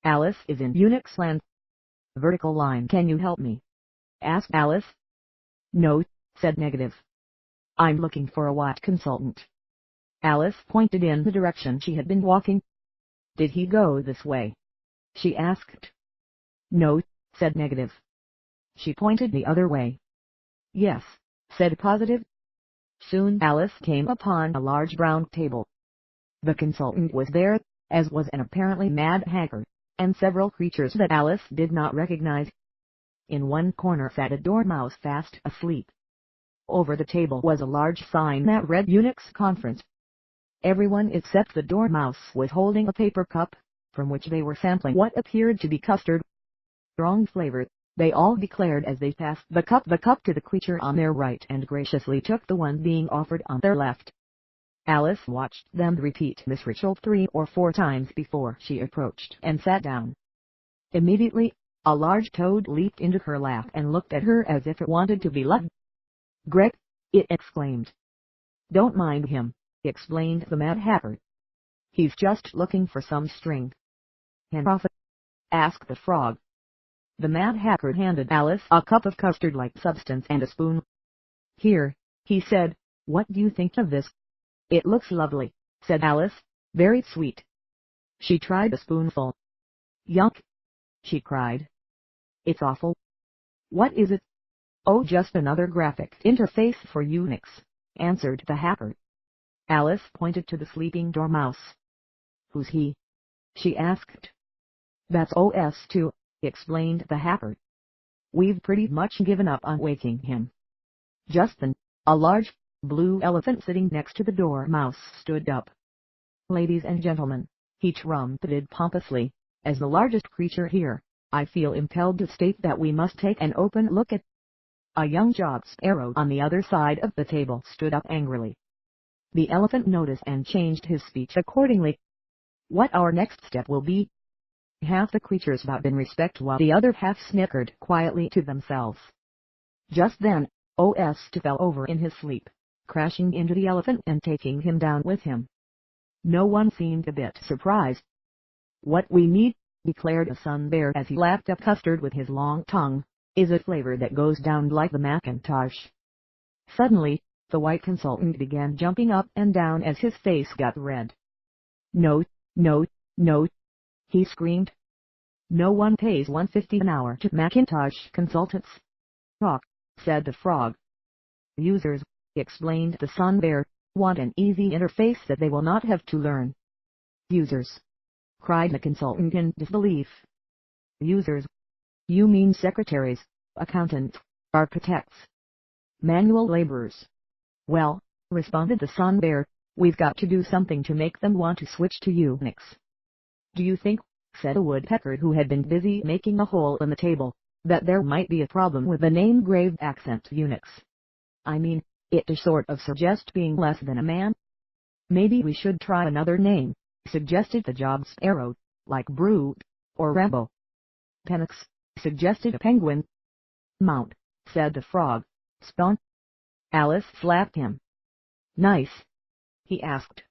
Alice is in UNIX land. Vertical line. Can you help me? Asked Alice. No, said Negative. I'm looking for a white consultant. Alice pointed in the direction she had been walking. Did he go this way? She asked. No, said Negative. She pointed the other way. Yes, said Positive. Soon Alice came upon a large brown table. The consultant was there, as was an apparently mad hacker, and several creatures that Alice did not recognize. In one corner sat a dormouse fast asleep. Over the table was a large sign that read UNIX conference. Everyone except the dormouse was holding a paper cup, from which they were sampling what appeared to be custard. Strong flavor, they all declared as they passed the cup to the creature on their right and graciously took the one being offered on their left. Alice watched them repeat this ritual 3 or 4 times before she approached and sat down. Immediately, a large toad leaped into her lap and looked at her as if it wanted to be loved. Greg, it exclaimed. Don't mind him, explained the Mad Hatter. He's just looking for some string. Can profit? Asked the frog. The Mad Hatter handed Alice a cup of custard-like substance and a spoon. Here, he said, what do you think of this? It looks lovely, said Alice, very sweet. She tried a spoonful. Yunk! She cried. It's awful. What is it? Oh, just another graphic interface for UNIX, answered the hacker. Alice pointed to the sleeping dormouse. Who's he? She asked. That's OS2, explained the hacker. We've pretty much given up on waking him. Just then, a large, blue elephant sitting next to the dormouse stood up. Ladies and gentlemen, he trumpeted pompously, as the largest creature here, I feel impelled to state that we must take an open look at. A young job sparrow on the other side of the table stood up angrily. The elephant noticed and changed his speech accordingly. What our next step will be? Half the creatures bowed in respect while the other half snickered quietly to themselves. Just then, OS2 fell over in his sleep, crashing into the elephant and taking him down with him. No one seemed a bit surprised. What we need, declared a sun bear as he lapped up custard with his long tongue, is a flavor that goes down like the Macintosh. Suddenly, the white consultant began jumping up and down as his face got red. No, no, no, he screamed. No one pays $1.50 an hour to Macintosh consultants. Talk, said the frog. Users, explained the sun bear, want an easy interface that they will not have to learn. Users, cried the consultant in disbelief. Users? You mean secretaries, accountants, architects, manual laborers? Well, responded the sun bear, we've got to do something to make them want to switch to UNIX. Do you think, said a woodpecker who had been busy making a hole in the table, that there might be a problem with the name grave accent UNIX? I mean, it to sort of suggest being less than a man. Maybe we should try another name, suggested the job sparrow, like Brute, or Rambo. Penix, suggested a penguin. Mount, said the frog. Spawn. Alice slapped him. Nice, he asked.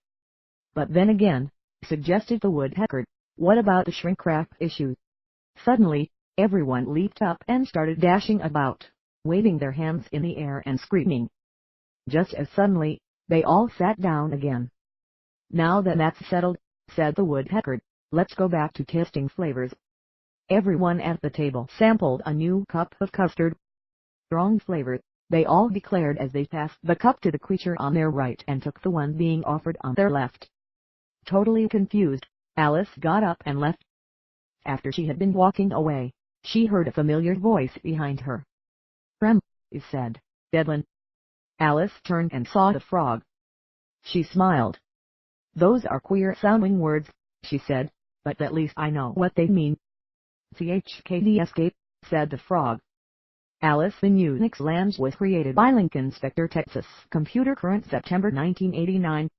But then again, suggested the woodpecker, what about the shrink wrap issue? Suddenly, everyone leaped up and started dashing about, waving their hands in the air and screaming. Just as suddenly, they all sat down again. Now that that's settled, said the woodpecker, let's go back to testing flavors. Everyone at the table sampled a new cup of custard. Strong flavor, they all declared as they passed the cup to the creature on their right and took the one being offered on their left. Totally confused, Alice got up and left. After she had been walking away, she heard a familiar voice behind her. Frem, he said, Deadland. Alice turned and saw the frog. She smiled. Those are queer-sounding words, she said, but at least I know what they mean. CHKD escape, said the frog. Alice in UNIX Lands was created by Lincoln Spector, Texas. Computer current September 1989.